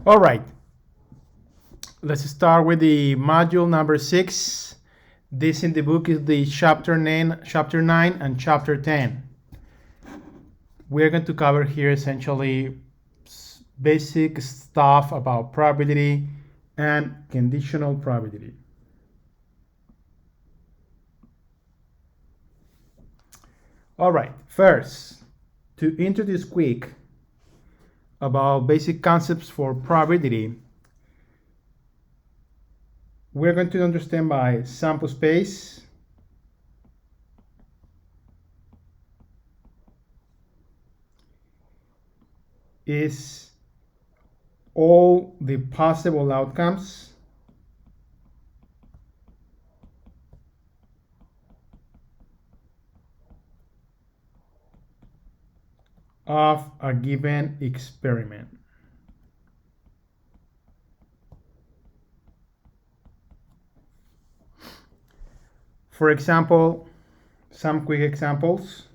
All right, let's start with the module number 6. This in the book is the chapter 9 and chapter 10. We're going to cover here essentially basic stuff about probability and conditional probability. All right, first, to introduce quick about basic concepts for probability, we're going to understand by sample space, is all the possible outcomes of a given experiment. For example, some quick examples.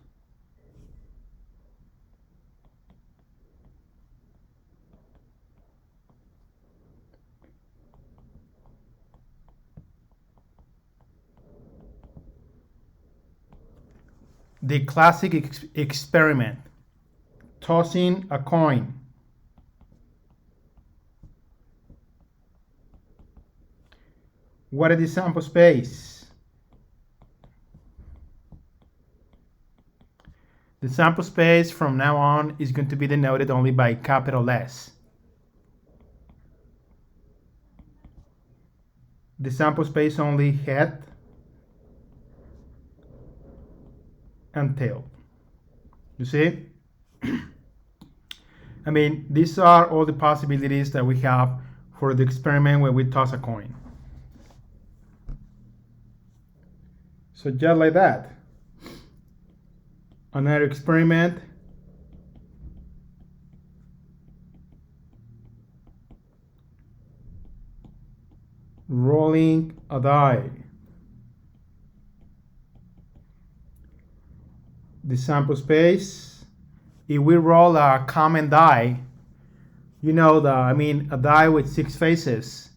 The classic experiment, tossing a coin. What is the sample space? The sample space from now on is going to be denoted only by capital S. The sample space only head and tail. You see? I mean, these are all the possibilities that we have for the experiment when we toss a coin. So just like that. Another experiment. Rolling a die. The sample space, if we roll a common die, a die with 6 faces,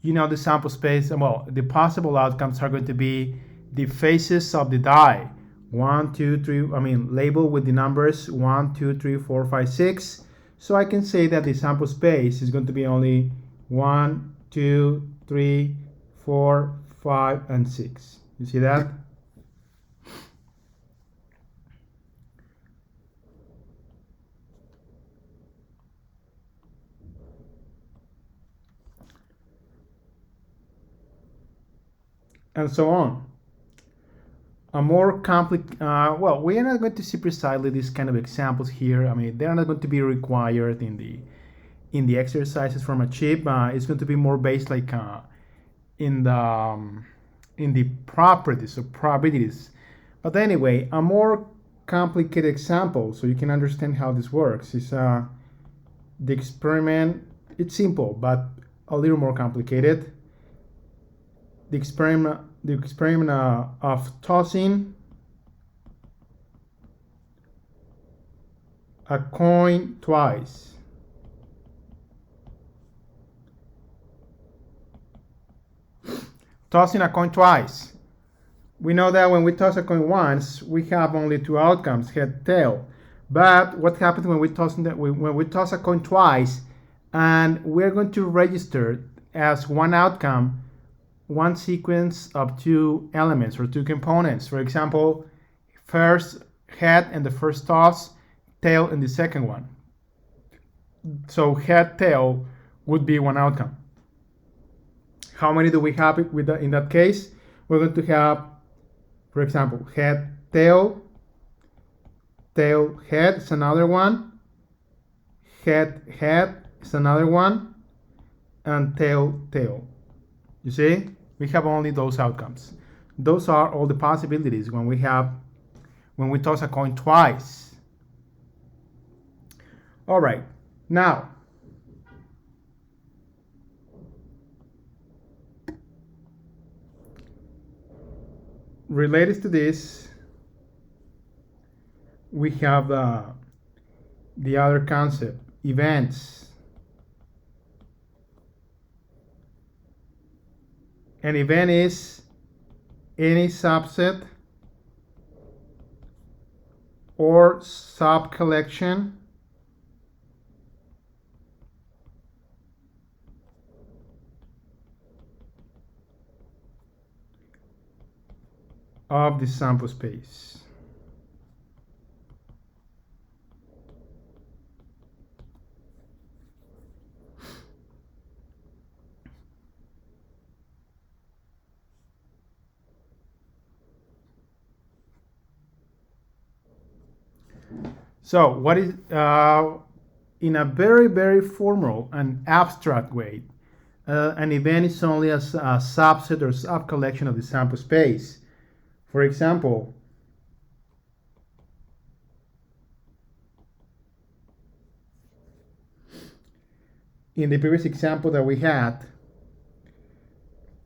the sample space, well, the possible outcomes are going to be the faces of the die. 1, 2, 3, labeled with the numbers 1, 2, 3, 4, 5, 6. So I can say that the sample space is going to be only 1, 2, 3, 4, 5, and 6. You see that? And so on. A more complicated, we are not going to see precisely these kind of examples here. They're not going to be required in the exercises from a chip. It's going to be more based like in the properties or probabilities. But anyway, a more complicated example, so you can understand how this works, is the experiment. It's simple, but a little more complicated. The experiment of tossing a coin twice. Tossing a coin twice. We know that when we toss a coin once, we have only 2 outcomes, head, tail. But what happens when we toss a coin twice, and we're going to register as one outcome one sequence of 2 elements or 2 components. For example, first head in the first toss, tail in the second one. So head, tail would be one outcome. How many do we have in that case? We're going to have, for example, head, tail, head is another one, head is another one, and tail. You see, we have only those outcomes. Those are all the possibilities when we toss a coin twice. All right, now related to this, we have the other concept, events. An event is any subset or subcollection of the sample space. So what is, in a very, very formal and abstract way, an event is only a subset or subcollection of the sample space. For example, in the previous example that we had,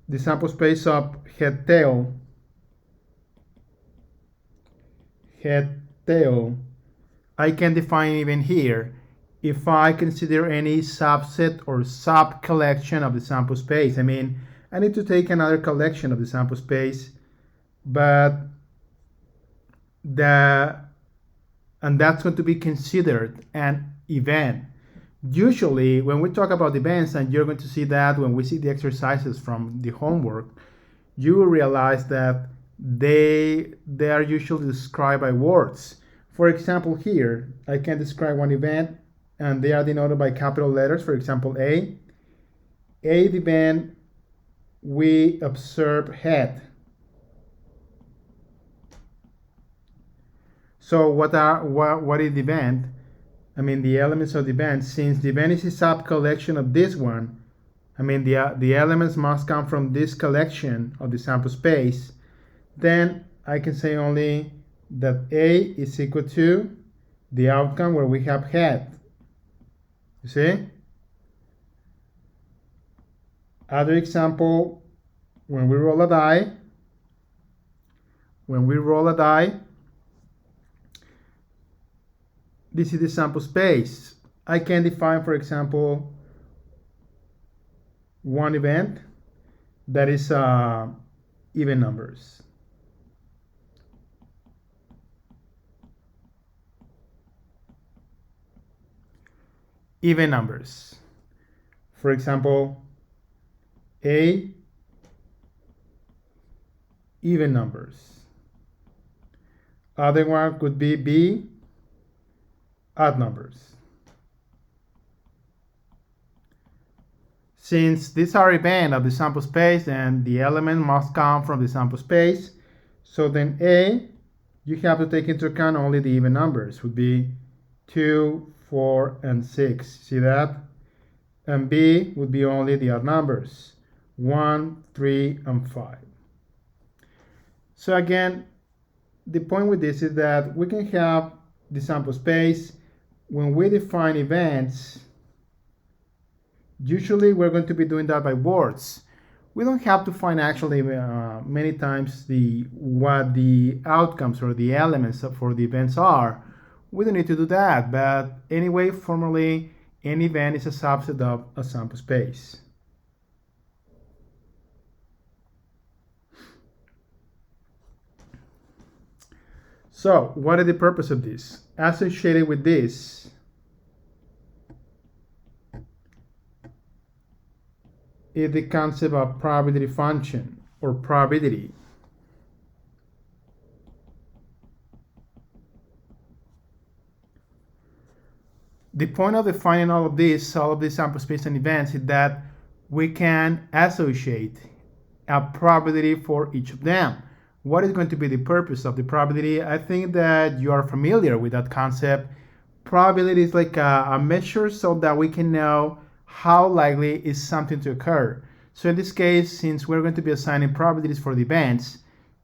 the sample space of head tail, I can define even here if I consider any subset or sub-collection of the sample space. I mean, I need to take another collection of the sample space, but and that's going to be considered an event. Usually, when we talk about events, and you're going to see that when we see the exercises from the homework, you will realize that they are usually described by words. For example, here, I can describe one event, and they are denoted by capital letters. For example, A event, we observe head. So what is the event? I mean, the elements of the event. Since the event is a sub-collection of this one, I mean, the elements must come from this collection of the sample space. Then I can say only that A is equal to the outcome where we have head. You see? Other example, when we roll a die, this is the sample space. I can define, for example, one event that is even numbers. Even numbers. For example, A, even numbers. Other one could be B, odd numbers. Since these are events of the sample space and the element must come from the sample space, so then A, you have to take into account only the even numbers, would be 2, 4, and 6. See that? And B would be only the odd numbers, 1, 3, and 5. So again, the point with this is that we can have the sample space. When we define events, usually we're going to be doing that by words. We don't have to find actually many times what the outcomes or the elements for the events are. We don't need to do that, but anyway, formally, an event is a subset of a sample space. So, what is the purpose of this? Associated with this is the concept of probability function or probability. The point of defining all of these sample space and events is that we can associate a probability for each of them. What is going to be the purpose of the probability? I think that you are familiar with that concept. Probability is like a measure so that we can know how likely is something to occur. So in this case, since we're going to be assigning probabilities for the events,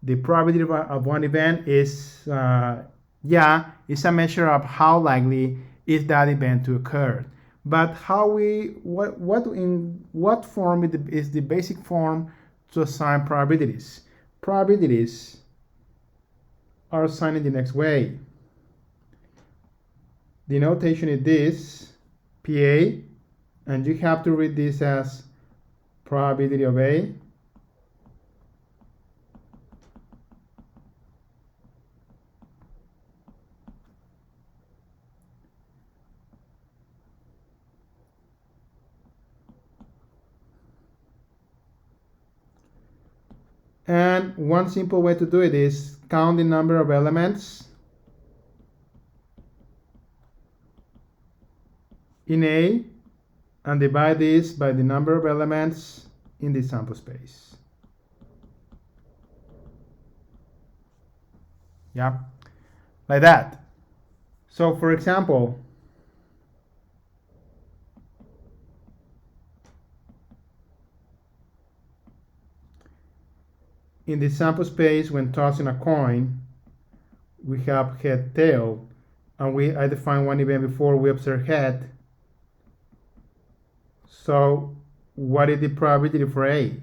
the probability of one event is, it's a measure of how likely is that event to occur. But in what form is the basic form to assign probabilities? Probabilities are assigned in the next way. The notation is this, PA, and you have to read this as probability of A And one simple way to do it is count the number of elements in A and divide this by the number of elements in the sample space. Yeah, like that. So for example, in the sample space, when tossing a coin, we have head, tail, and I defined one event before we observe head. So what is the probability for A?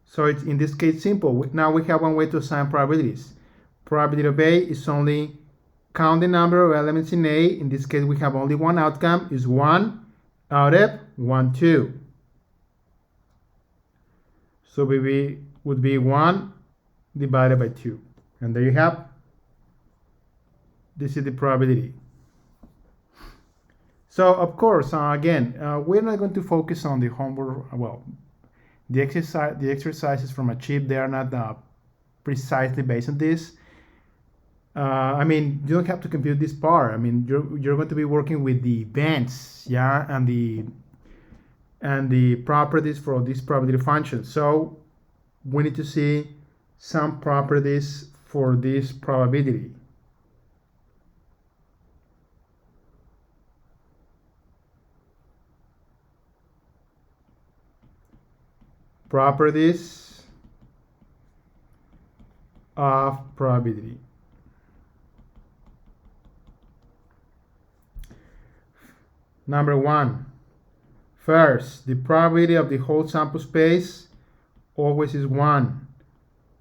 So it's in this case simple. Now we have one way to assign probabilities. Probability of A is only count the number of elements in A. In this case we have only one outcome, is 1 out of 1, 2. So B would be 1 divided by 2. And there you have. This is the probability. So of course, again, we're not going to focus on the homework. Well, the exercises from Achieve, they are not precisely based on this. I mean, you don't have to compute this part. I mean, you're going to be working with the events, yeah, and the properties for this probability function. So we need to see some properties for this probability. Properties of probability. Number 1. First, the probability of the whole sample space always is 1.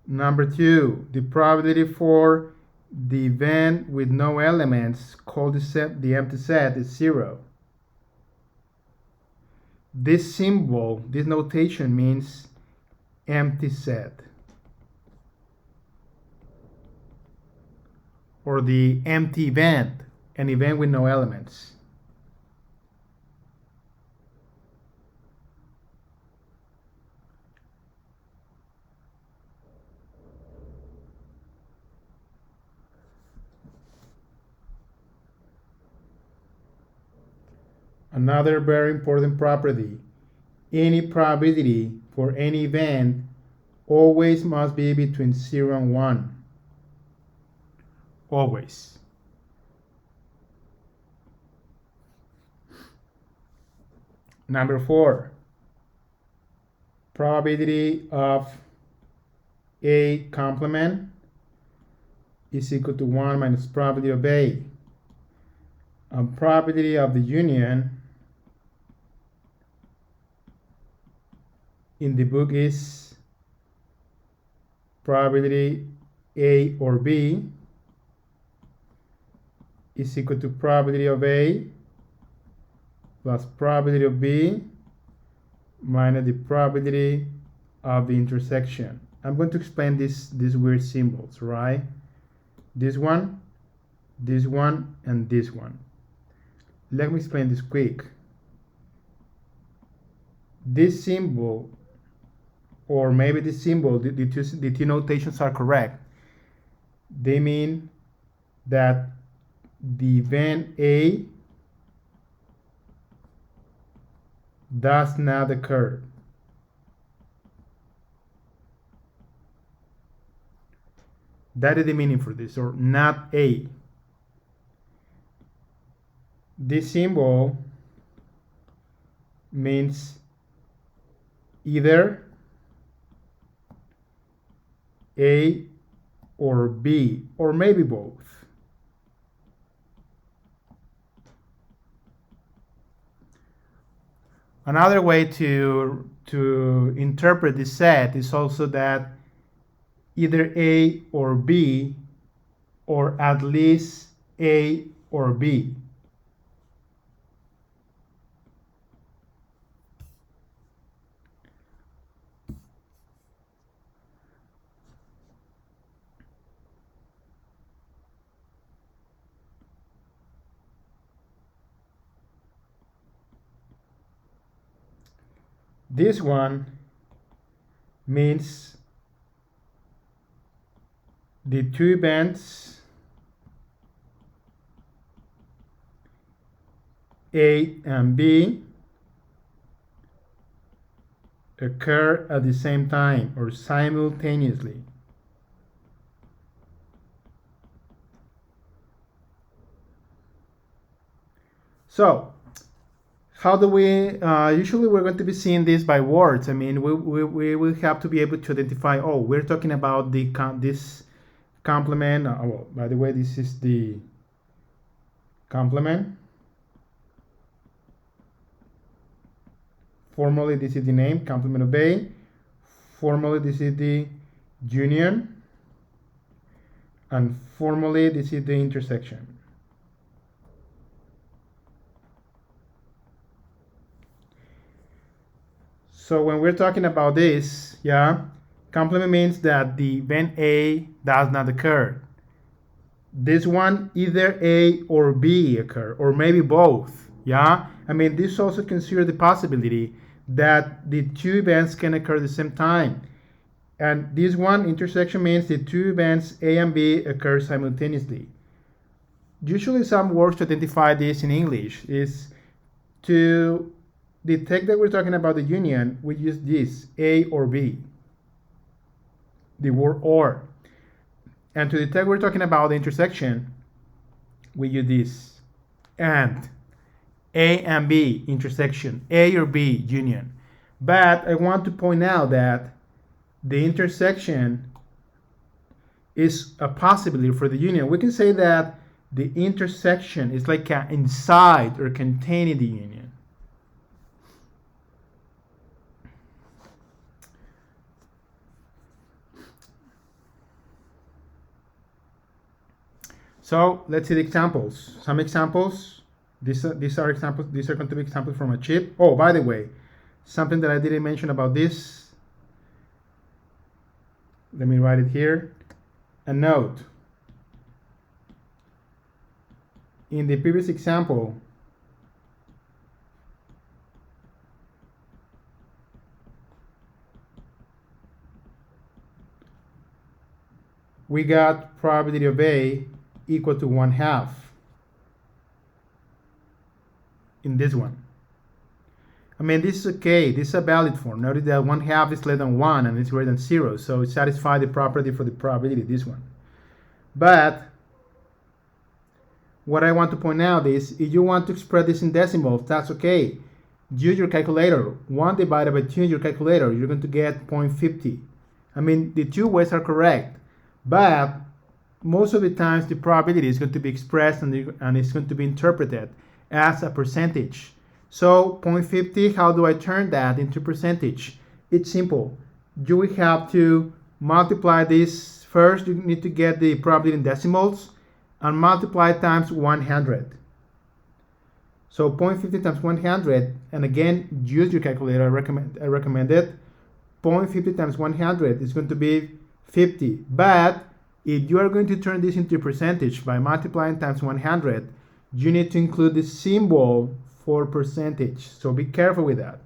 Number 2, the probability for the event with no elements, called the empty set, is 0. This symbol, this notation means empty set, or the empty event, an event with no elements. Another very important property, any probability for any event always must be between 0 and 1. Always. Number 4, probability of A complement is equal to 1 minus probability of A. And probability of the union in the book is probability A or B is equal to probability of A plus probability of B minus the probability of the intersection. I'm going to explain these weird symbols, right? This one, and this one. Let me explain this quick. This symbol, or maybe this symbol, the two notations are correct. They mean that the event A does not occur. That is the meaning for this, or not A. This symbol means either A or B, or maybe both. Another way to interpret this set is also that either A or B, or at least A or B. This one means the two events A and B occur at the same time or simultaneously. So, how do we, usually we're going to be seeing this by words. I mean, we will have to be able to identify, oh, we're talking about this complement. Well, by the way, this is the complement. Formally, this is the name, complement of A. Formally, this is the union. And formally, this is the intersection. So when we're talking about this, yeah, complement means that the event A does not occur. This one, either A or B occur, or maybe both, yeah? I mean, this also considers the possibility that the two events can occur at the same time. And this one, intersection, means the two events A and B occur simultaneously. Usually some words to identify this in English is to detect that we're talking about the union, we use this, A or B, the word or. And to detect we're talking about the intersection, we use this, and. A and B, intersection, A or B, union. But I want to point out that the intersection is a possibility for the union. We can say that the intersection is like inside or containing the union. So let's see the examples. Some examples. These are examples. These are going to be examples from a chip. Oh, by the way, something that I didn't mention about this. Let me write it here. A note. In the previous example, we got probability of A equal to 1/2 in this one. I mean, this is okay. This is a valid form. Notice that 1/2 is less than 1 and it's greater than 0. So it satisfies the property for the probability, this one. But what I want to point out is if you want to express this in decimals, that's okay. Use your calculator. 1 divided by 2 in your calculator, you're going to get 0.50. I mean, the two ways are correct. But most of the times the probability is going to be expressed and it's going to be interpreted as a percentage. So 0.50, how do I turn that into percentage? It's simple. You will have to multiply this. First, you need to get the probability in decimals and multiply times 100. So 0.50 times 100, and again, use your calculator. I recommend it. 0.50 times 100 is going to be 50. But if you are going to turn this into a percentage by multiplying times 100, you need to include the symbol for percentage. So be careful with that.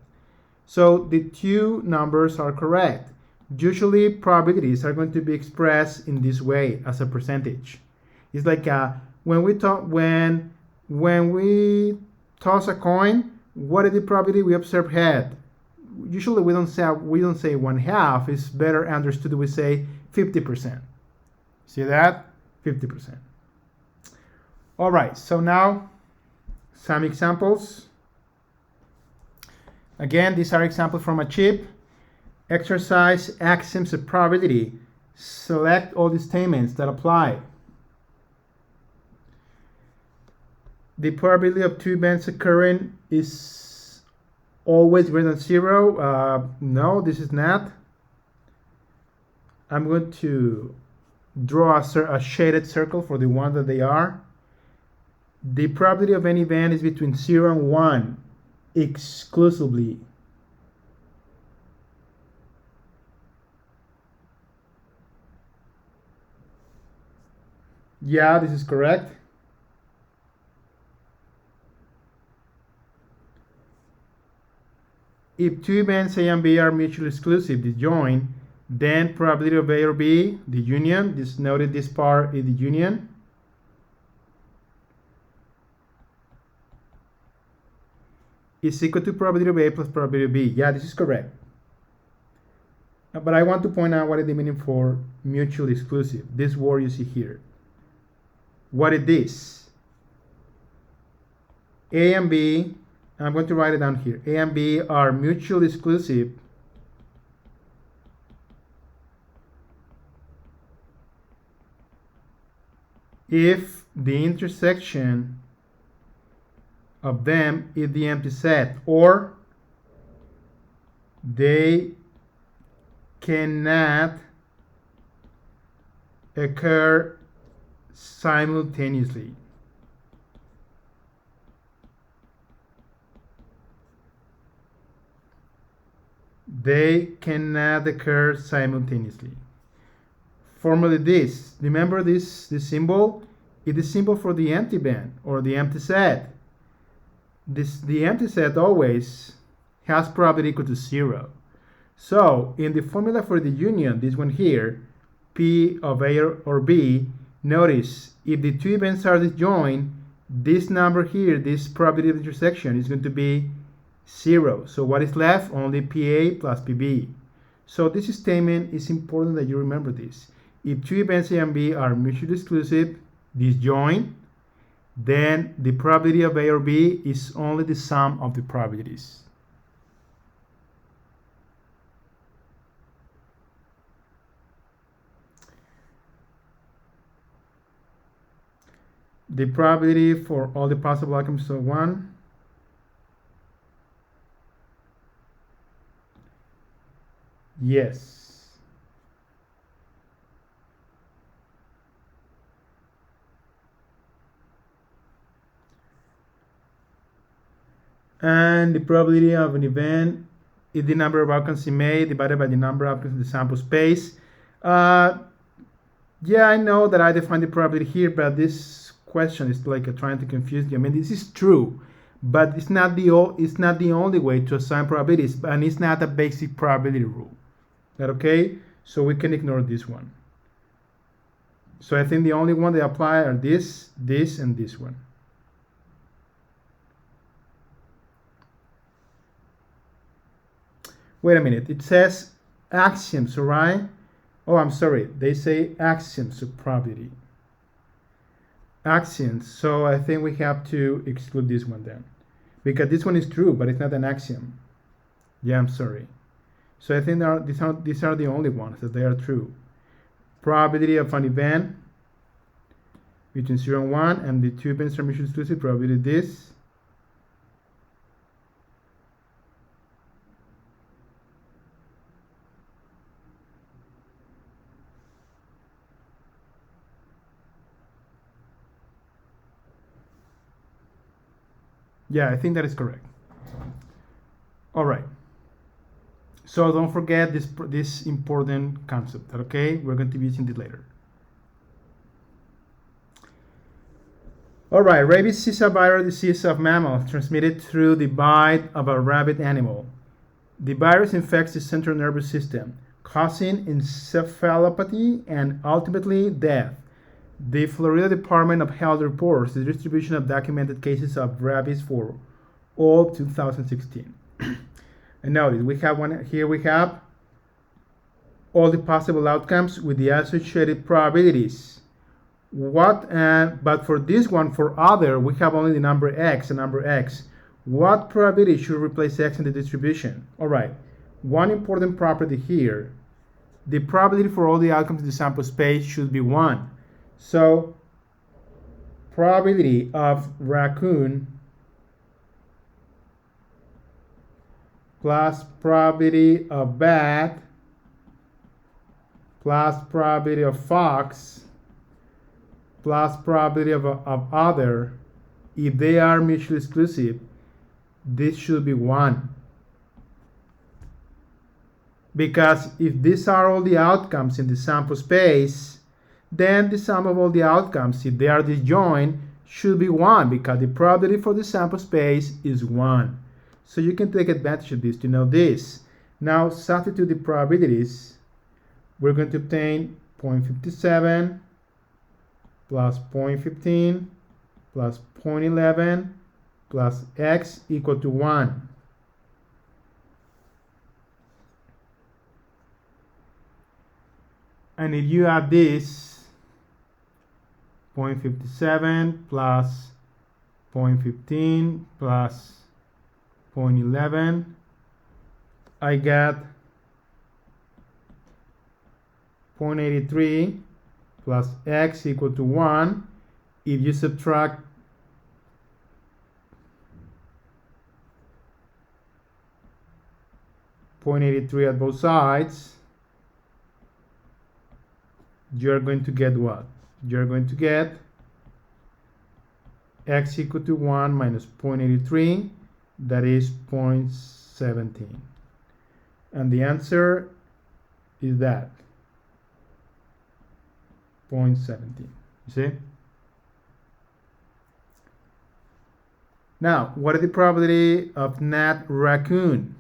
So the two numbers are correct. Usually probabilities are going to be expressed in this way as a percentage. It's like when we toss a coin, what is the probability? We observe head. Usually we don't say 1/2. It's better understood. We say 50%. See that? 50%. All right. So now some examples. Again, these are examples from a chip. Exercise axioms of probability. Select all the statements that apply. The probability of two events occurring is always greater than 0. No, this is not. I'm going to draw a shaded circle for the one that they are. The probability of any event is between 0 and 1 exclusively. Yeah, this is correct. if two events A and B are mutually exclusive, disjoint, then probability of A or B, the union, just noted this part is the union, is equal to probability of A plus probability of B. Yeah, this is correct. But I want to point out what is the meaning for mutually exclusive. This word you see here. What is this? A and B, I'm going to write it down here. A and B are mutually exclusive if the intersection of them is the empty set, or they cannot occur simultaneously. They cannot occur simultaneously. Formally this, remember this symbol? It is symbol for the empty band or the empty set. The empty set always has probability equal to 0. So in the formula for the union, this one here, P of A or B, notice if the two events are disjoint, this number here, this probability of intersection is going to be 0. So what is left? Only PA plus PB. So this statement is important that you remember this. If two events A and B are mutually exclusive, disjoint, then the probability of A or B is only the sum of the probabilities. The probability for all the possible outcomes of 1. Yes. And the probability of an event is the number of outcomes in A divided by the number of outcomes in the sample space. Yeah, I know that I defined the probability here, but this question is like trying to confuse you. I mean, this is true, but it's not the only way to assign probabilities, and it's not a basic probability rule. Is that okay? So we can ignore this one. So I think the only one that apply are this, and this one. Wait a minute, it says axioms, right? Oh, I'm sorry, they say axioms of probability. Axioms, so I think we have to exclude this one then. Because this one is true, but it's not an axiom. Yeah, I'm sorry. So I think these are the only ones that they are true. Probability of an event between 0 and 1, and the two events are mutually exclusive, probability this. Yeah, I think that is correct. All right. So don't forget this important concept, okay? We're going to be using it later. All right, rabies is a viral disease of mammals transmitted through the bite of a rabid animal. The virus infects the central nervous system, causing encephalopathy and ultimately death. The Florida Department of Health reports the distribution of documented cases of rabies for all 2016. And notice we have one here. We have all the possible outcomes with the associated probabilities. But for this one, for other, we have only the number x and number x. What probability should replace x in the distribution? All right. One important property here: the probability for all the outcomes in the sample space should be 1. So probability of raccoon plus probability of bat plus probability of fox plus probability of other, if they are mutually exclusive, this should be 1. Because if these are all the outcomes in the sample space, then the sum of all the outcomes, if they are disjoint, should be 1, because the probability for the sample space is 1. So you can take advantage of this to know this. Now substitute the probabilities. We're going to obtain 0.57 plus 0.15 plus 0.11 plus x equal to 1. And if you add this, 0.57 plus 0.15 plus 0.11, I get 0.83 plus x equal to 1. If you subtract 0.83 at both sides, you're going to get what? You're going to get x equal to 1 minus 0.83, that is 0.17. And the answer is that, 0.17. You see? Now, what is the probability of gnat raccoon?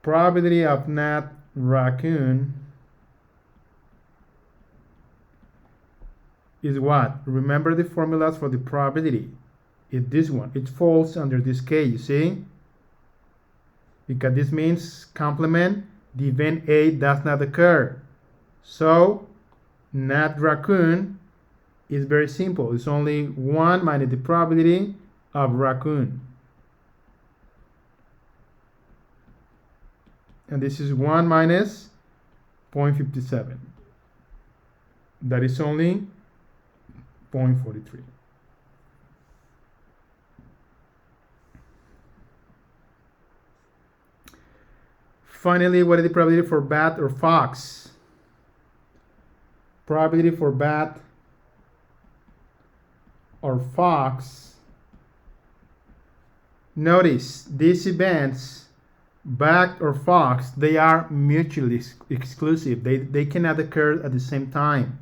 Probability of gnat raccoon is what? Remember the formulas for the probability. It's this one. It falls under this case, you see? Because this means complement, the event A does not occur. So, gnat raccoon is very simple. It's only 1 minus the probability of raccoon. And this is 1 minus 0.57. That is only 0.43. Finally, what is the probability for bat or fox? Probability for bat or fox. Notice these events, bat or fox, they are mutually exclusive. They cannot occur at the same time.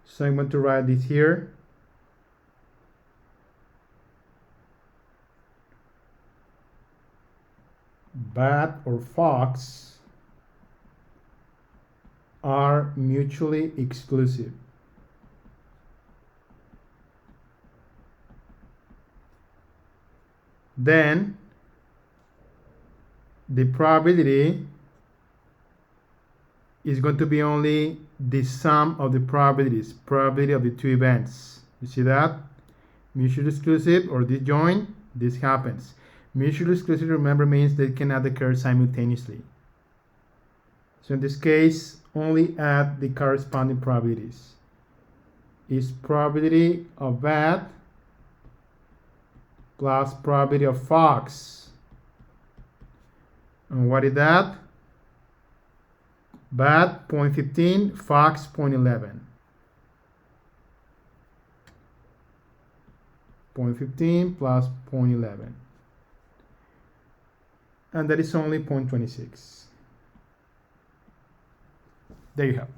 So I'm going to write this here. Bat or fox are mutually exclusive. Then the probability is going to be only the sum of the probabilities, probability of the two events. You see that? Mutually exclusive or disjoint, this happens. Mutually exclusive, remember, means they cannot occur simultaneously. So in this case, only add the corresponding probabilities. Is probability of bat plus probability of fox. And what is that? Bat 0.15, fox 0.11. 0.15 plus 0.11. And that is only 0.26. There you have.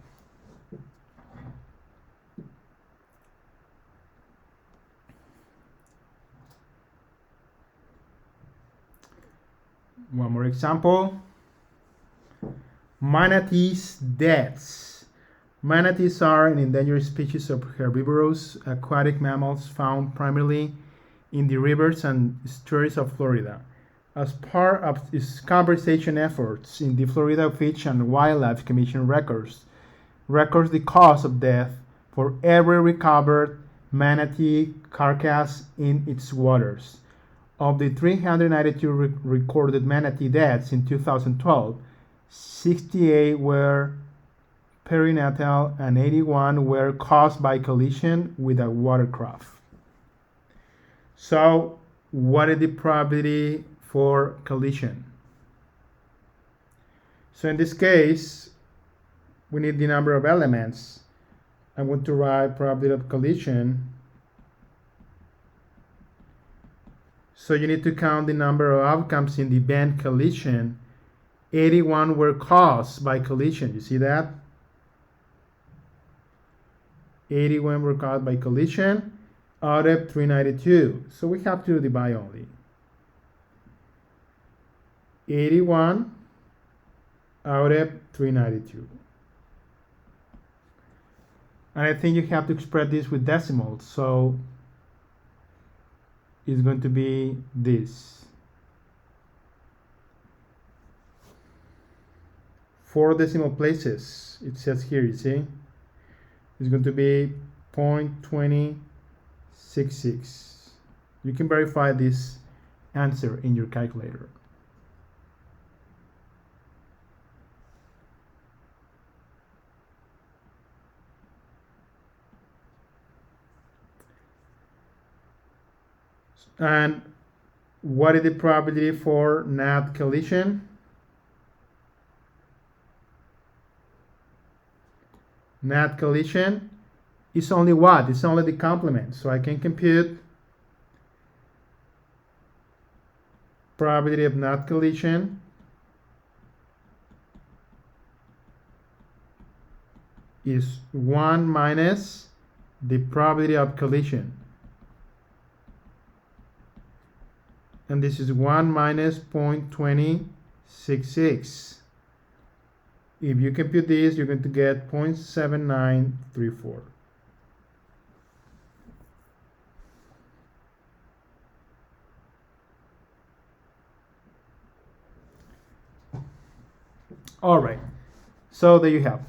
One more example. Manatees deaths. Manatees are an endangered species of herbivorous aquatic mammals found primarily in the rivers and estuaries of Florida. As part of its conservation efforts, in the Florida Fish and Wildlife Commission records the cause of death for every recovered manatee carcass in its waters. Of the 392 recorded manatee deaths in 2012, 68 were perinatal and 81 were caused by collision with a watercraft. So, what is the probability for collision? So in this case, we need the number of elements. I'm going to write probability of collision. So you need to count the number of outcomes in the event collision. 81 were caused by collision. You see that? 81 were caused by collision out of 392. So we have to divide only. 81 out of 392. And I think you have to express this with decimals, so it's going to be this. 4 decimal places, it says here, you see? It's going to be 0.2066. You can verify this answer in your calculator. And what is the probability for NAT collision? NAT collision is only what? It's only the complement. So I can compute probability of NAT collision is 1 minus the probability of collision. And this is 1 minus 0.2066. If you compute this, you're going to get 0.7934. All right, so there you have.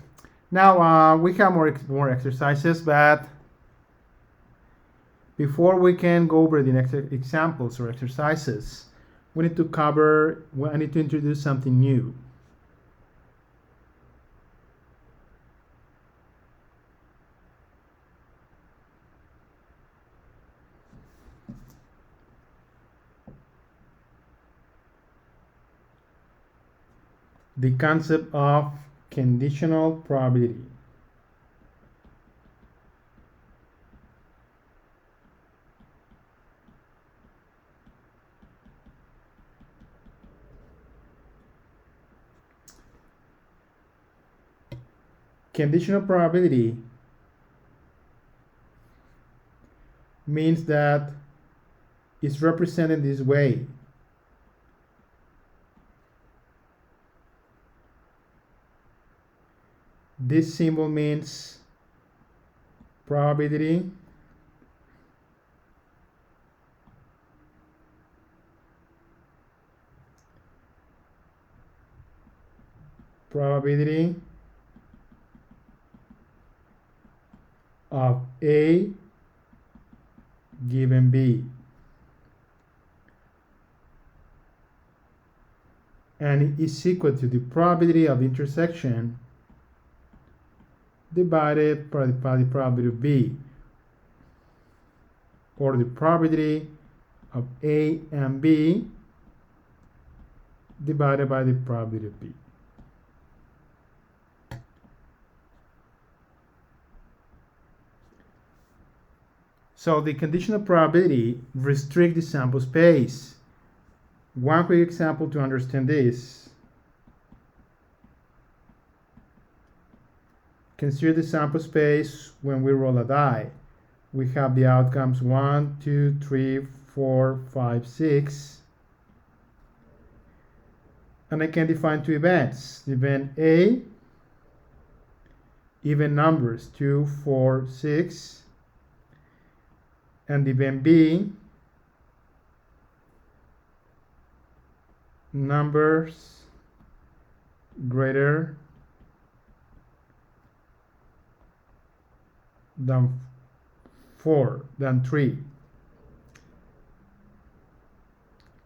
Now we have more exercises, but before we can go over the next examples or exercises, I need to introduce something new. The concept of conditional probability. Conditional probability means that it's represented this way. This symbol means probability of A given B, and it is equal to the probability of intersection divided by the probability of B, or the probability of A and B divided by the probability of B. So the conditional probability restricts the sample space. One quick example to understand this. Consider the sample space when we roll a die. We have the outcomes 1, 2, 3, 4, 5, 6. And I can define 2 events. The event A, even numbers 2, 4, 6. And the event B, numbers greater than 3.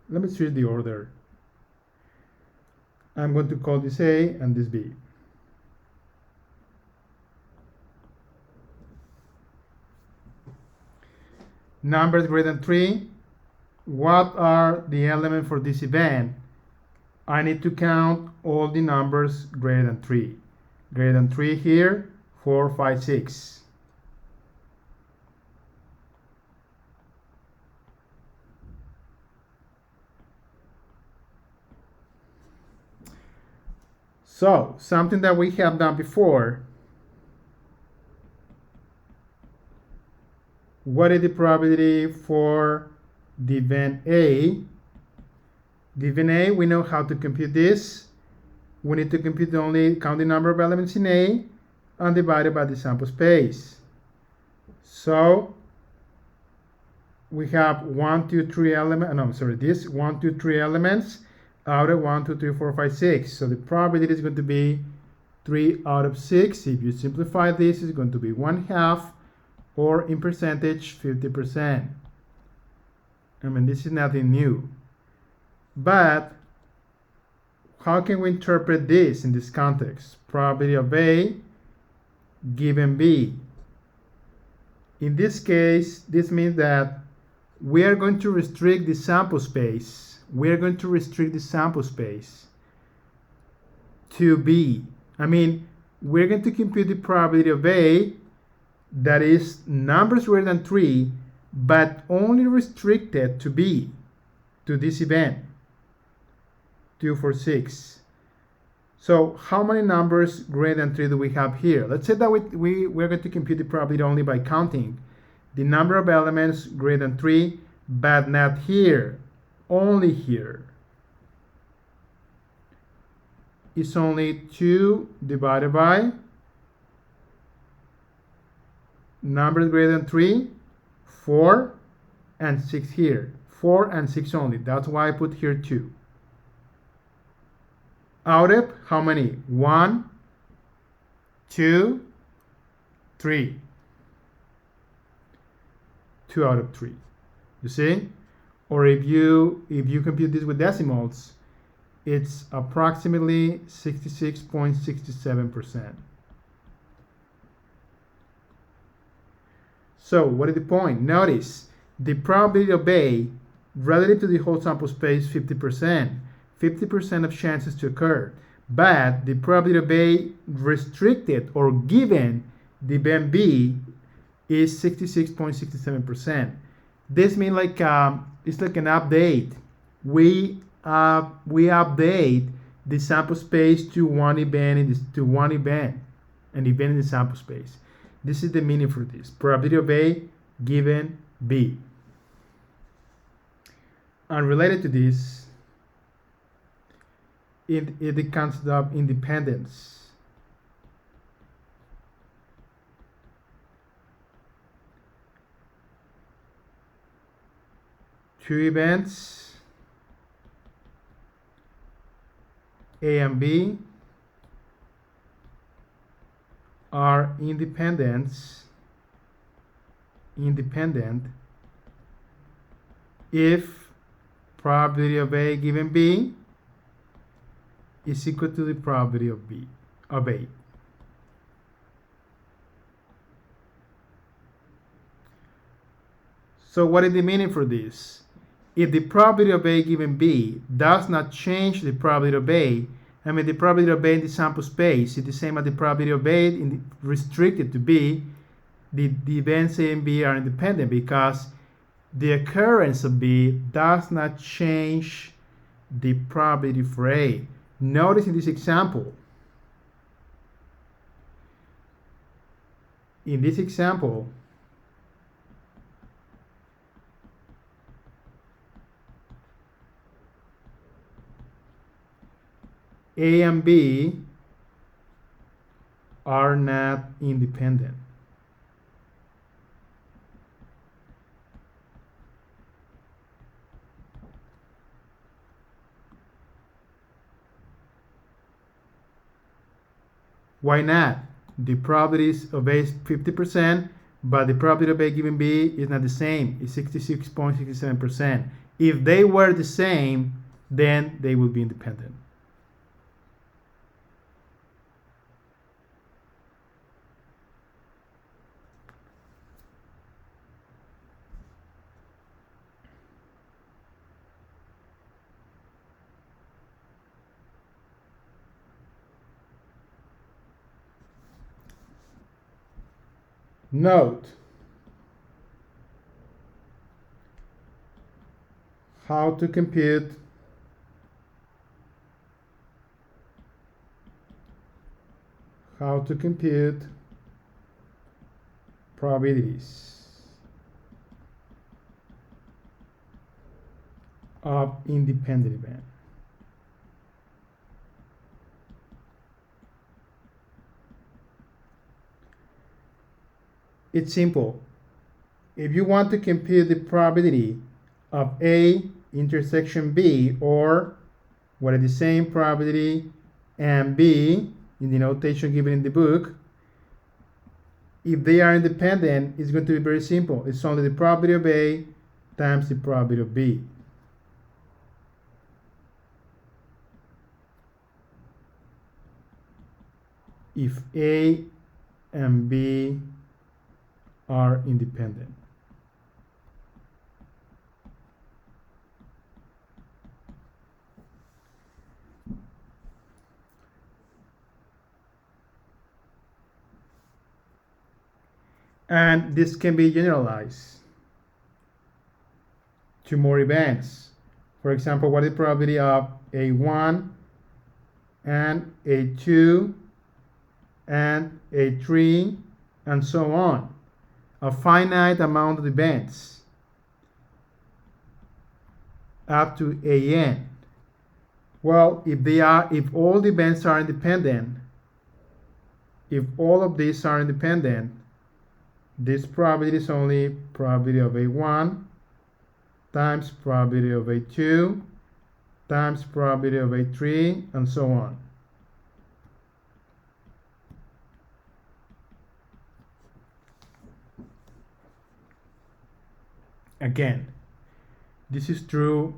Let me switch the order. I'm going to call this A and this B. Numbers greater than 3. What are the elements for this event? I need to count all the numbers greater than 3. Greater than 3 here, 4, 5, 6. So, something that we have done before. What is the probability for the event A Given A, we know how to compute this. We need to compute only count the number of elements in A and divide it by the sample space. So we have 1, 2, 3 elements. No, I'm sorry, this 1, 2, 3 elements out of 1, 2, 3, 4, 5, 6. So the probability is going to be 3 out of 6. If you simplify this, it's going to be 1/2, or in percentage, 50%. I mean, this is nothing new. But how can we interpret this in this context? Probability of A given B. In this case, this means that we are going to restrict the sample space. We are going to restrict the sample space to B. I mean, we're going to compute the probability of A, that is numbers greater than 3, but only restricted to B, to this event, 2, 4, 6. So how many numbers greater than 3 do we have here? Let's say that we're going to compute the probability only by counting the number of elements greater than 3, but not here, only here. It's only 2 divided by numbers greater than 3, 4, and 6 here. 4 and 6 only. That's why I put here 2. Out of how many? 1, 2, 3. 2 out of 3. You see? Or if you compute this with decimals, it's approximately 66.67%. So what is the point? Notice the probability of A relative to the whole sample space, 50%. 50% of chances to occur. But the probability of A restricted or given the event B is 66.67%. This means like it's like an update. We update the sample space to one event an event in the sample space. This is the meaning for this. Probability of A given B. And related to this, in the concept of independence. Two events, A and B, are independent if probability of A given B is equal to the probability of A. So what is the meaning for this? If the probability of A given B does not change the probability of A, I mean the probability of A in the sample space is the same as the probability of A restricted to B, the events A and B are independent because the occurrence of B does not change the probability for A. Notice in this example, A and B are not independent. Why not? The probabilities of A is 50%, but the probability of A given B is not the same. It's 66.67%. If they were the same, then they would be independent. Note how to compute probabilities. of independent event. It's simple. If you want to compute the probability of A intersection B, or what is the same probability and B in the notation given in the book, if they are independent, it's going to be very simple. It's only the probability of A times the probability of B. If A and B are independent. And this can be generalized to more events. For example, what is the probability of A1 and A2 and A3 and so on? A finite amount of events up to AN. Well, if all the events are independent, if all of these are independent, this probability is only probability of A1 times probability of A2 times probability of A3 and so on. Again, this is true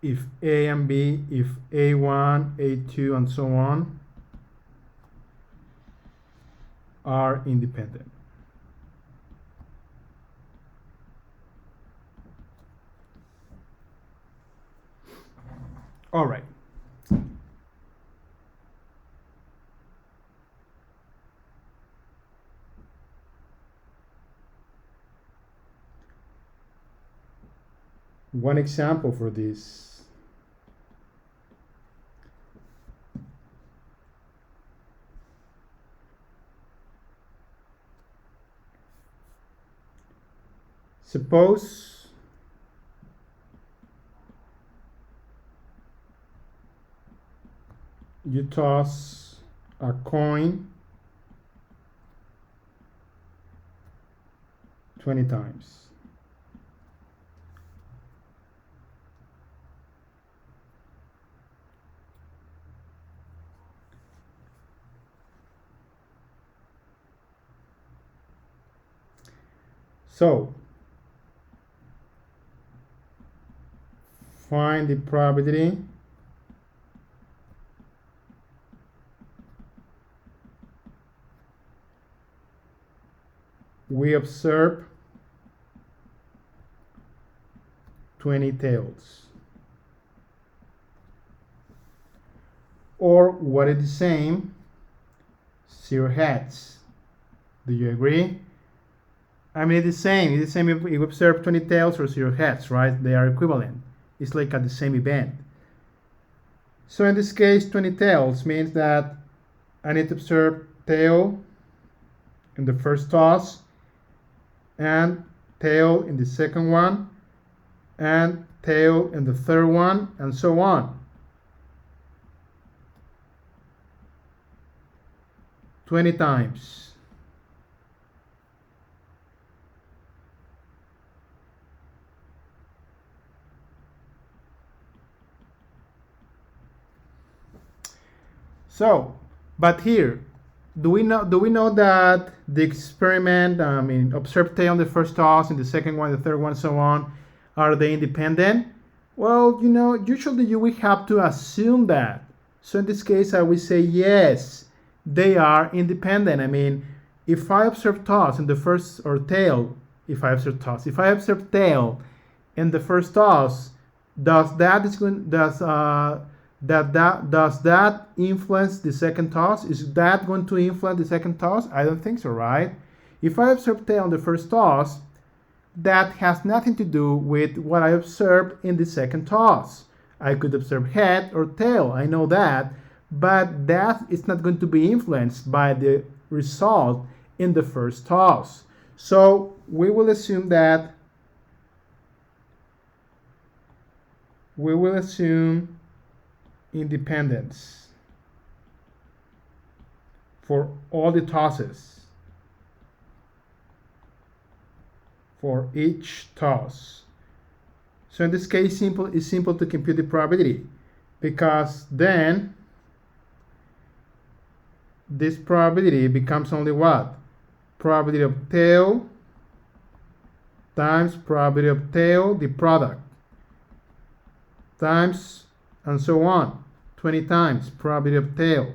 if A and B, if A1, A2 and so on are independent. All right. One example for this. Suppose you toss a coin 20 times. So, find the probability we observe 20 tails. Or what is the same? 0 heads. Do you agree? I mean, it's the same. It's the same if you observe 20 tails or 0 heads, right? They are equivalent. It's like at the same event. So in this case, 20 tails means that I need to observe tail in the first toss, and tail in the second one, and tail in the third one, and so on. 20 times. So, but here, do we know that the experiment, observed tail on the first toss, in the second one, the third one, so on, are they independent? Well, usually you will have to assume that. So in this case, I will say yes, they are independent. I mean, if I observe toss in the first, or tail, if I observe tail in the first toss, does that influence the second toss? Is that going to influence the second toss? I don't think so, right? If I observe tail on the first toss, that has nothing to do with what I observed in the second toss. I could observe head or tail, I know that, but that is not going to be influenced by the result in the first toss. So we will assume that we will assume independence for all the tosses, for each toss. So in this case, it's simple to compute the probability, because then this probability becomes only what? Probability of tail times probability of tail, the product, times, and so on, 20 times probability of tail.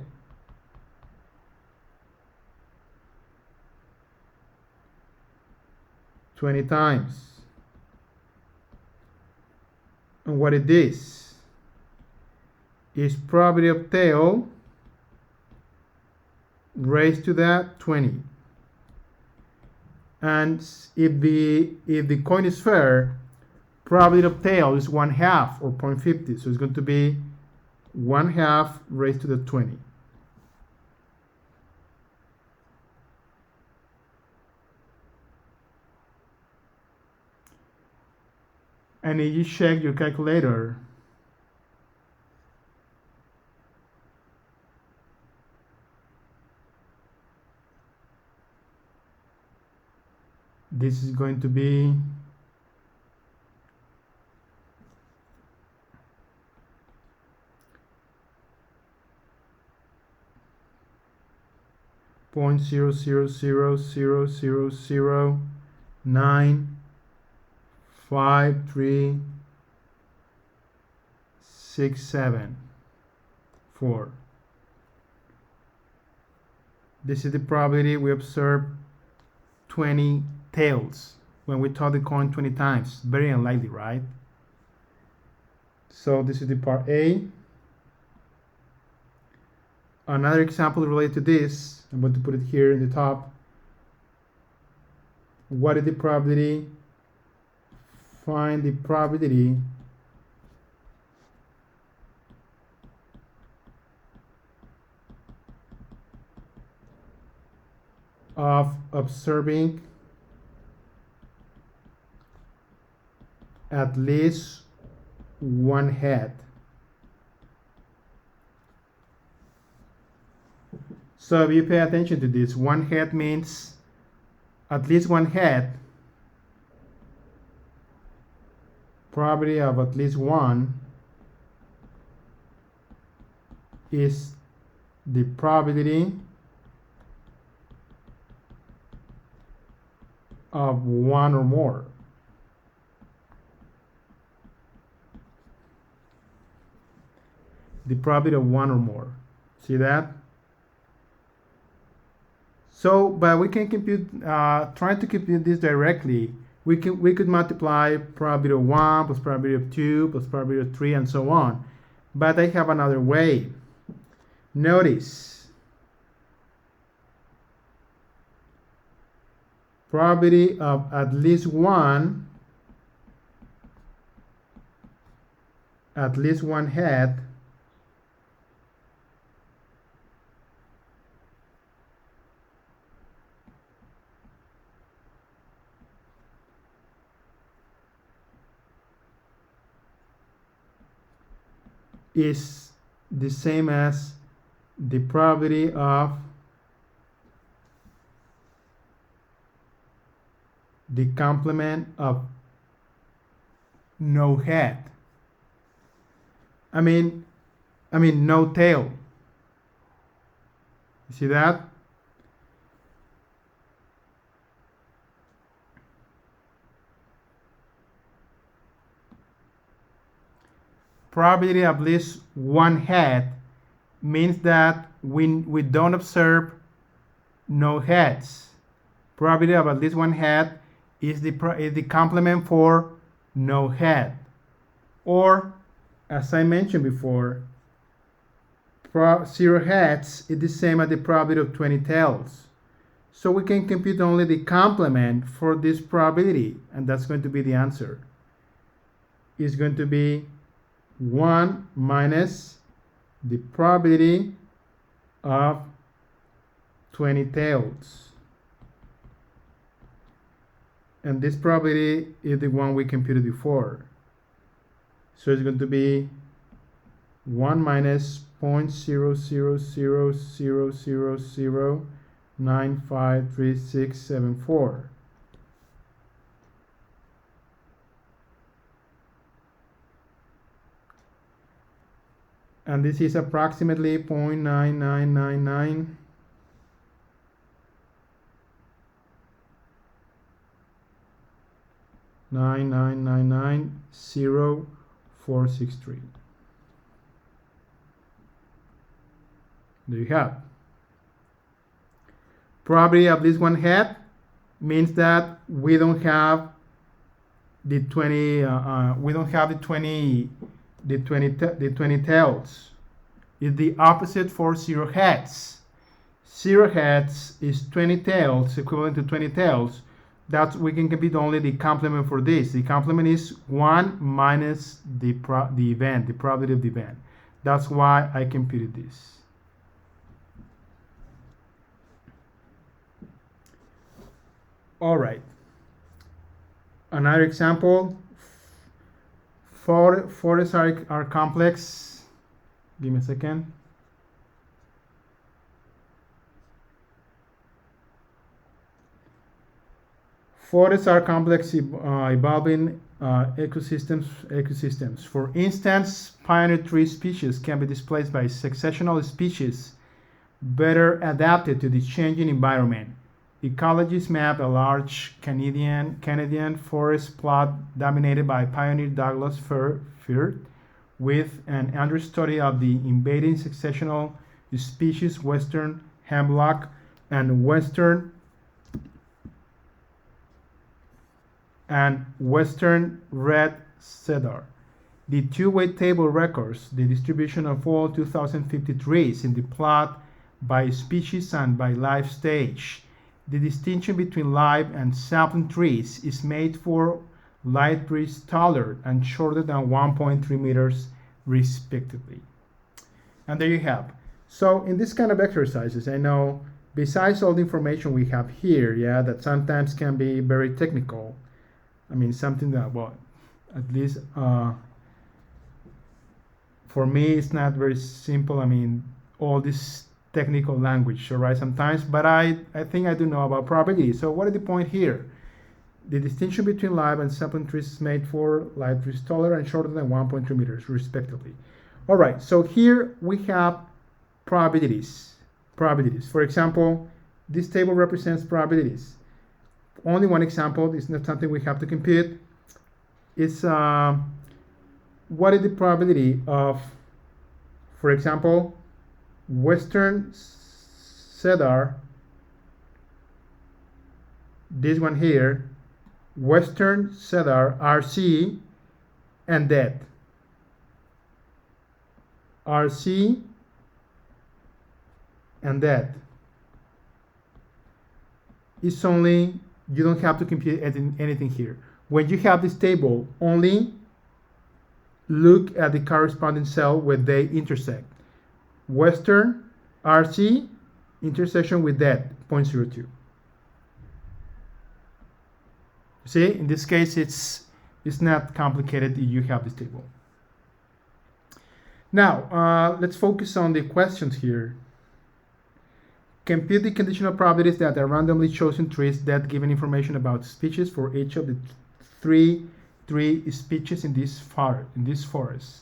Times. And what it is probability of tail raised to that 20. And if the coin is fair, probability of tail is 1/2 or 0.50. So it's going to be 1/2 raised to the 20. And if you check your calculator, this is going to be 0.000095367 This is the probability we observe 20 tails when we toss the coin 20 times. Very unlikely, right? So this is the part A. Another example related to this, I'm going to put it here in the top. What is the probability? Find the probability of observing at least one head. So if you pay attention to this, one head means at least one head. Probability of at least one is the probability of one or more. The probability of one or more. See that? So, but we can compute, trying to compute this directly, we could multiply probability of 1 plus probability of 2 plus probability of 3 and so on. But I have another way. Notice, probability of at least one head is the same as the probability of the complement of no head. I mean no tail. You see that? Probability of at least one head means that we don't observe no heads. Probability of at least one head is the complement for no head. Or, as I mentioned before, 0 heads is the same as the probability of 20 tails. So we can compute only the complement for this probability, and that's going to be the answer. It's going to be 1 minus the probability of 20 tails. And this probability is the one we computed before. So it's going to be 1 minus 0.000000953674. And this is approximately 0.9999 99990,463. There you have. Probability of this one head means that we don't have the 20. We don't have the 20 tails. It's the opposite for 0 heads. 0 heads is 20 tails, equivalent to 20 tails. That's we can compute only the complement for this. The complement is 1 minus the event, the probability of the event. That's why I computed this. All right. Another example. Forests are complex. Give me a second. Forests are complex evolving ecosystems. For instance, pioneer tree species can be displaced by successional species better adapted to the changing environment. Ecologists map a large Canadian forest plot dominated by pioneer Douglas fir with an understudy of the invading successional species western hemlock and western red cedar. The two-way table records the distribution of all 2,050 trees in the plot by species and by life stage. The distinction between live and sapling trees is made for light trees taller and shorter than 1.3 meters respectively. And there you have. So in this kind of exercises, I know besides all the information we have here, that sometimes can be very technical. I mean, something that, well, at least for me, it's not very simple. I mean, all this technical language, all right, sometimes, but I think I do know about probability. So what is the point here? The distinction between live and sapling trees is made for live trees taller and shorter than 1.3 meters, respectively. All right, so here we have probabilities. For example, this table represents probabilities. Only one example, it's not something we have to compute. It's what is the probability of, for example, western cedar, this one here, western cedar RC and dead. RC and dead. It's only, you don't have to compute anything here. When you have this table, only look at the corresponding cell where they intersect. Western RC intersection with that 0.02. See, in this case, it's not complicated. You have this table. Now, let's focus on the questions here. Compute the conditional probabilities that are randomly chosen trees that given information about species for each of the three species in this forest.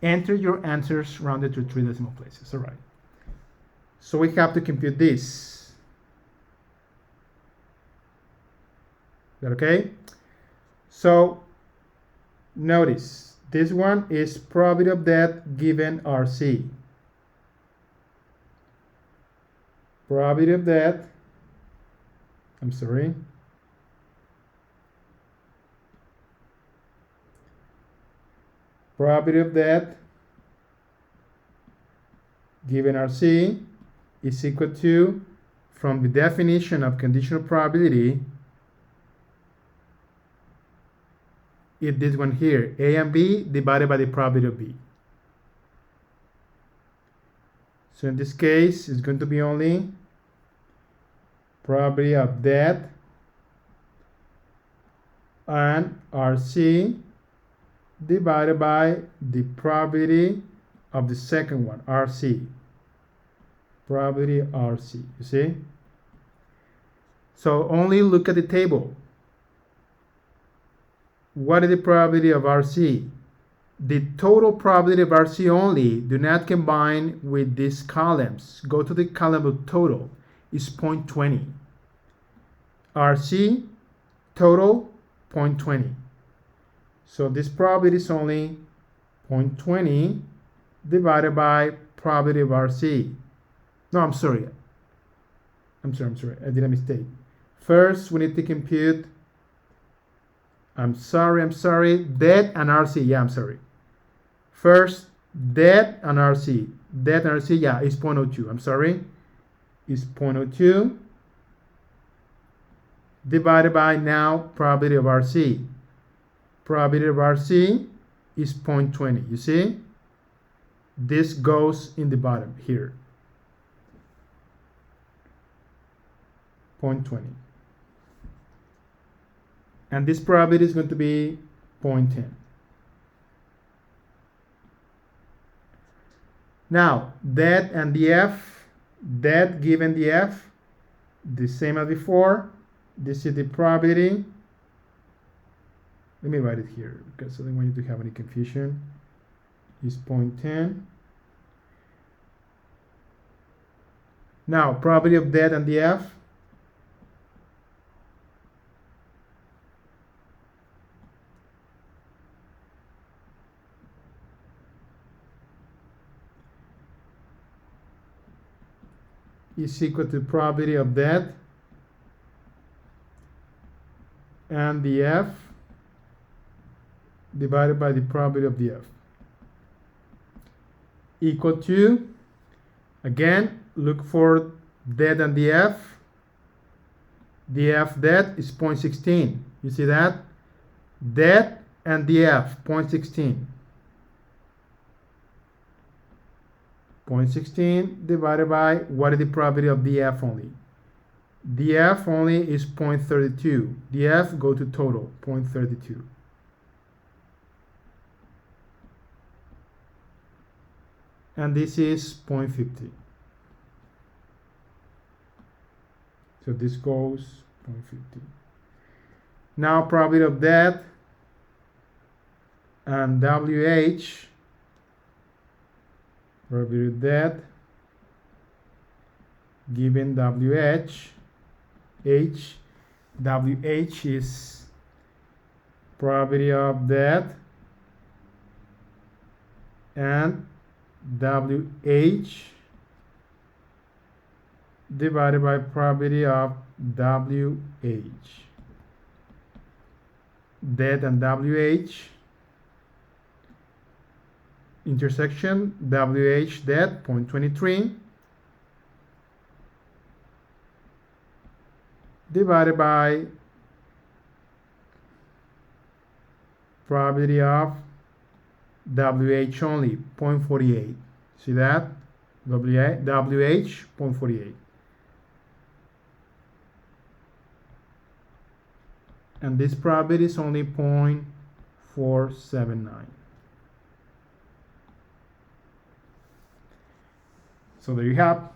Enter your answers rounded to 3 decimal places. All right. So we have to compute this. Is that okay? So notice this one is probability of death given RC. Probability of death. I'm sorry. Probability of death given RC is equal to, from the definition of conditional probability, is this one here, A and B divided by the probability of B. So in this case, it's going to be only probability of death and RC divided by the probability of the second one, RC. Probability RC, you see? So only look at the table. What is the probability of RC? The total probability of RC only, do not combine with these columns. Go to the column of total, is 0.20. RC, total, 0.20. So this probability is only 0.20 divided by probability of RC. No, I'm sorry. I did a mistake. First, we need to compute, I'm sorry, debt and RC. Yeah, I'm sorry. First, debt and RC. Debt and RC, yeah, is 0.02. I'm sorry. Is 0.02 divided by now probability of RC. Probability of RC is 0.20. You see? This goes in the bottom here. 0.20. And this probability is going to be 0.10. Now, that and the F, that given the F, the same as before. This is the probability. Let me write it here because I don't want you to have any confusion. Is 0.10. Now, probability of that and the F. Is equal to probability of that and the F divided by the probability of the F, equal to, again, look for that and the F. The F that is 0.16. You see that? That and the F, 0.16. 0.16 divided by, what is the probability of the F only? The F only is 0.32. The F go to total, 0.32. And this is 0.50. So this goes 0.50. Now probability of that and WH, probability of that given WH, WH is probability of that and WH divided by probability of WH. That and WH intersection, WH that 0.23 divided by probability of WH only, 0.48. See that? WH 0.48. And this probability is only 0.479. So there you have.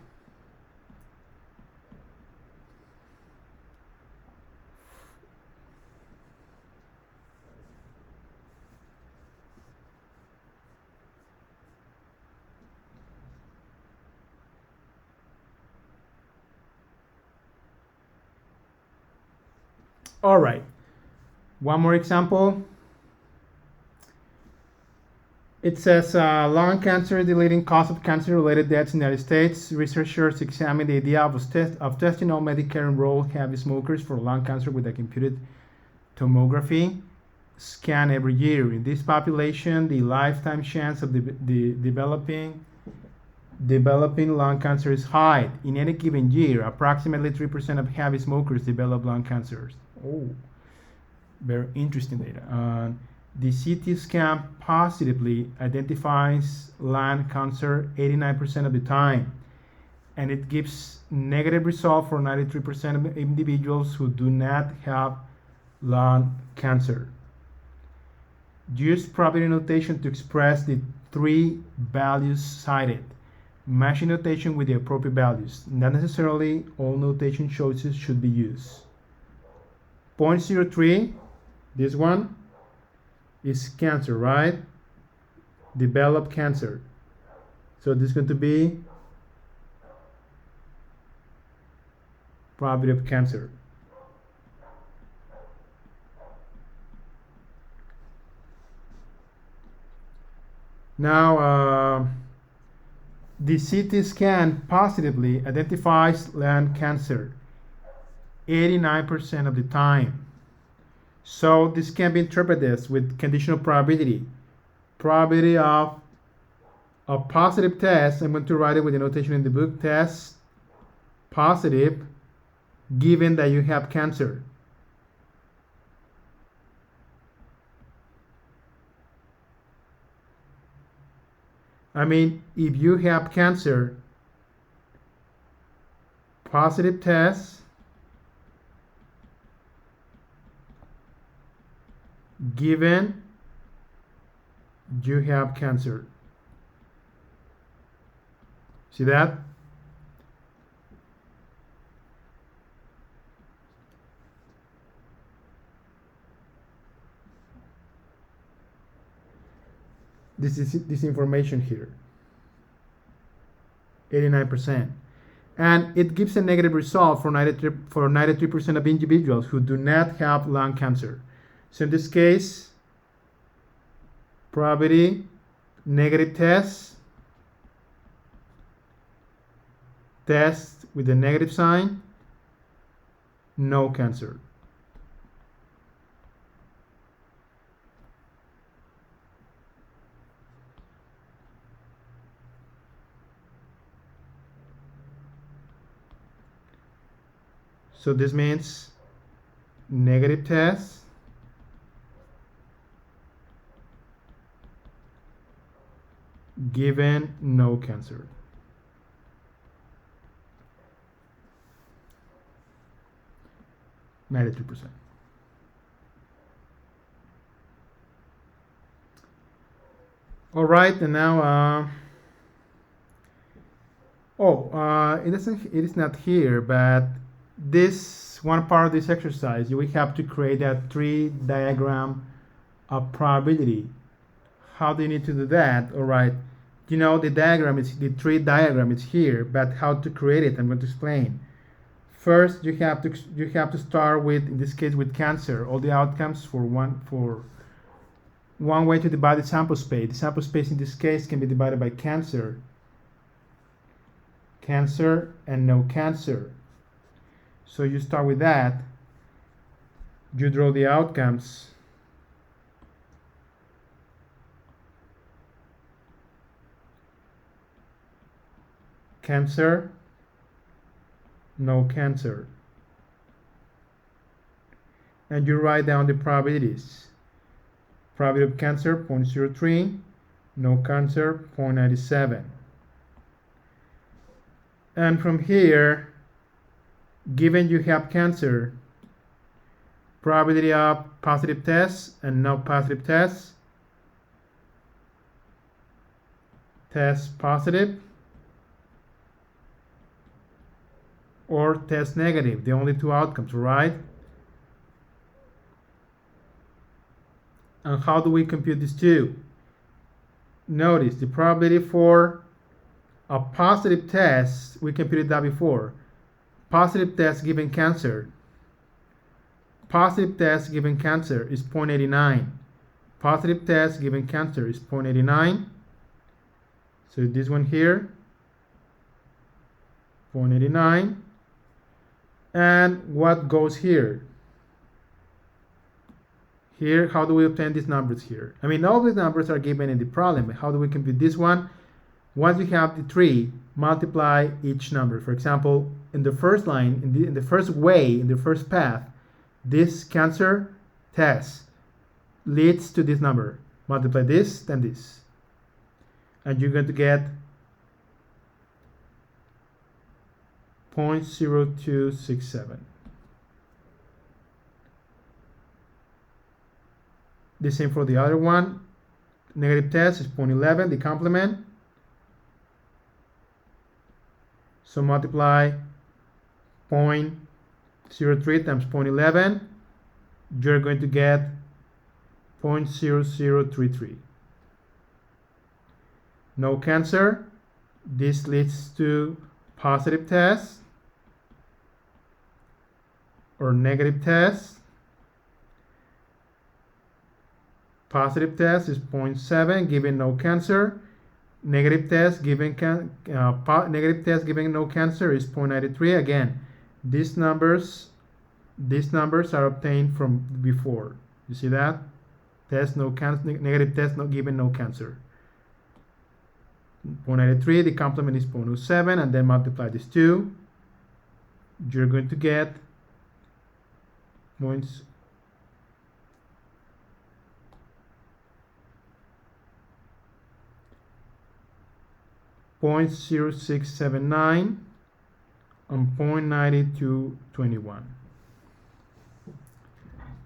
All right, one more example. It says lung cancer is the leading cause of cancer-related deaths in the United States. Researchers examined the idea of testing all Medicare-enrolled heavy smokers for lung cancer with a computed tomography scan every year. In this population, the lifetime chance of developing lung cancer is high. In any given year, approximately 3% of heavy smokers develop lung cancers. Oh, very interesting data. The CT scan positively identifies lung cancer 89% of the time, and it gives negative result for 93% of individuals who do not have lung cancer. Use probability notation to express the three values cited. Matching notation with the appropriate values. Not necessarily all notation choices should be used. 0.03, this one is cancer, right? Develop cancer. So this is going to be probability of cancer. Now, the CT scan positively identifies lung cancer 89% of the time. So this can be interpreted with conditional probability. Probability of a positive test, I'm going to write it with the notation in the book, test positive given that you have cancer. I mean, if you have cancer, positive test given you have cancer. See that? This is this information here. 89%. And it gives a negative result for 93% of individuals who do not have lung cancer. So in this case, probability, negative test with a negative sign, no cancer. So this means negative test given no cancer. $92%. All right, and now it is not here, but this one part of this exercise, we have to create a tree diagram of probability. How do you need to do that? All right, you know the tree diagram is here, but how to create it, I'm going to explain. First, you have to start with, in this case, with cancer. All the outcomes for one way to divide the sample space. The sample space in this case can be divided by cancer, and no cancer. So you start with that. You draw the outcomes. Cancer, no cancer. And you write down the probabilities. Probability of cancer, 0.03. No cancer, 0.97. And from here, given you have cancer, probability of positive tests and no positive tests. Test positive or test negative, the only two outcomes, right? And how do we compute these two? Notice the probability for a positive test, we computed that before. Positive test given cancer. Positive test given cancer is 0.89. Positive test given cancer is 0.89. So this one here, 0.89. And what goes here? Here, how do we obtain these numbers here? I mean, all these numbers are given in the problem. How do we compute this one? Once you have the tree, multiply each number. For example, in the first line, in the first way, in the first path, this cancer test leads to this number. Multiply this, then this. And you're going to get 0.0267. The same for the other one. Negative test is 0.11, the complement. So multiply 0.03 times 0.11, you're going to get 0.0033. No cancer. This leads to positive test or negative test. Positive test is 0.7, giving no cancer. Negative test giving no cancer is 0.93. Again, these numbers are obtained from before. You see that? Test no cancer, negative test not giving no cancer. 0.93, the complement is 0.07, and then multiply these two. You're going to get 0.0679 and 0.9221.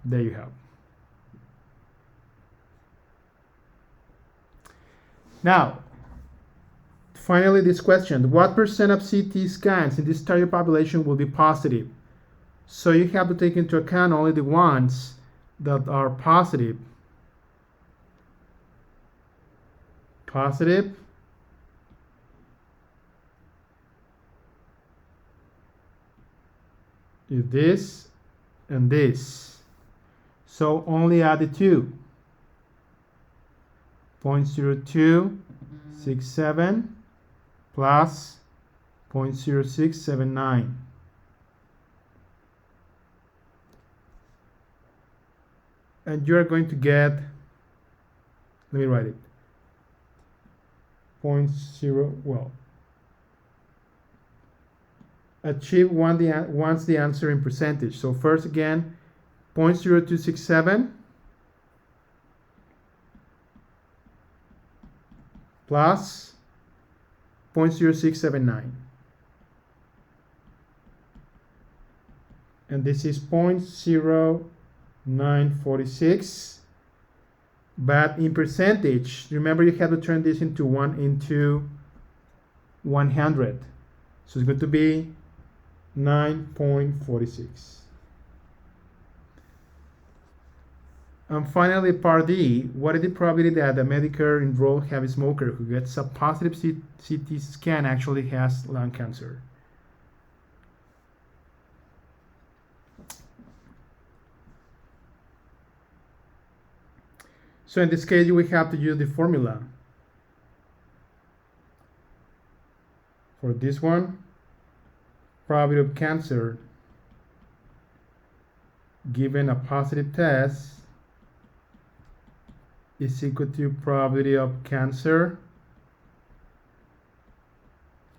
There you have. Now, finally, this question: what percent of CT scans in this target population will be positive? So you have to take into account only the ones that are positive. Positive. Is this and this. So only add the two. 0.0267 plus 0.0679. And you're going to get, let me write it, 0.0, well, achieve once the answer in percentage. So first again, 0.0267 plus 0.0679. And this is 0.0946. But in percentage, remember you have to turn this into 100. So it's going to be 9.46. And finally, part D, what is the probability that a Medicare enrolled heavy smoker who gets a positive CT scan actually has lung cancer? So in this case, we have to use the formula. For this one, probability of cancer given a positive test is equal to probability of cancer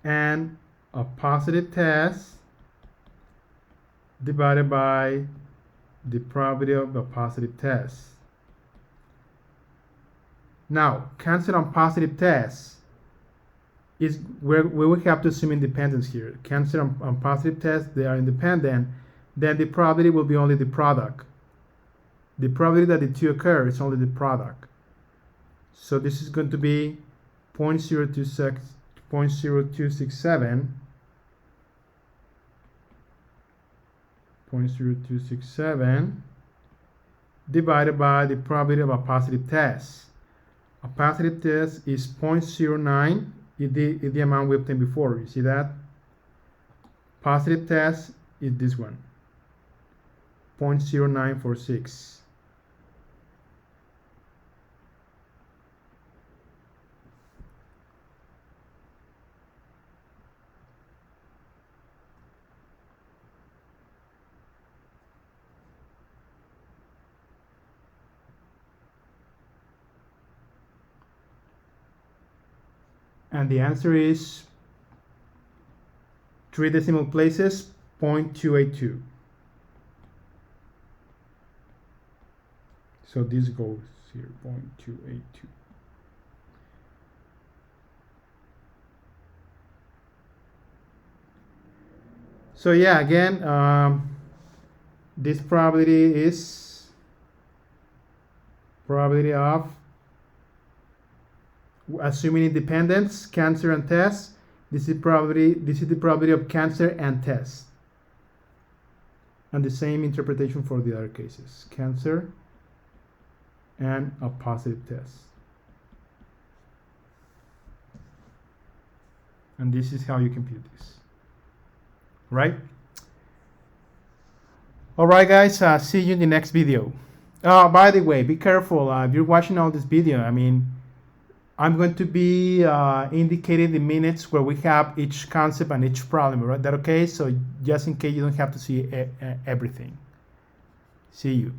and a positive test divided by the probability of a positive test. Now, cancer on positive tests is where we have to assume independence here. Cancer on positive tests, they are independent, then the probability will be only the product. The probability that the two occur is only the product. So this is going to be 0.0267 divided by the probability of a positive test. A positive test is 0.09, is the amount we obtained before. You see that? Positive test is this one, 0.0946. And the answer is 3 decimal places, 0.282. So this goes here, 0.282. So yeah, again, this probability is Probability of assuming independence, cancer and test. This is the probability of cancer and test. And the same interpretation for the other cases. Cancer and a positive test. And this is how you compute this. Right? Alright guys, see you in the next video. By the way, be careful if you're watching all this video. I mean, I'm going to be indicating the minutes where we have each concept and each problem, right? That okay? So just in case you don't have to see everything. See you.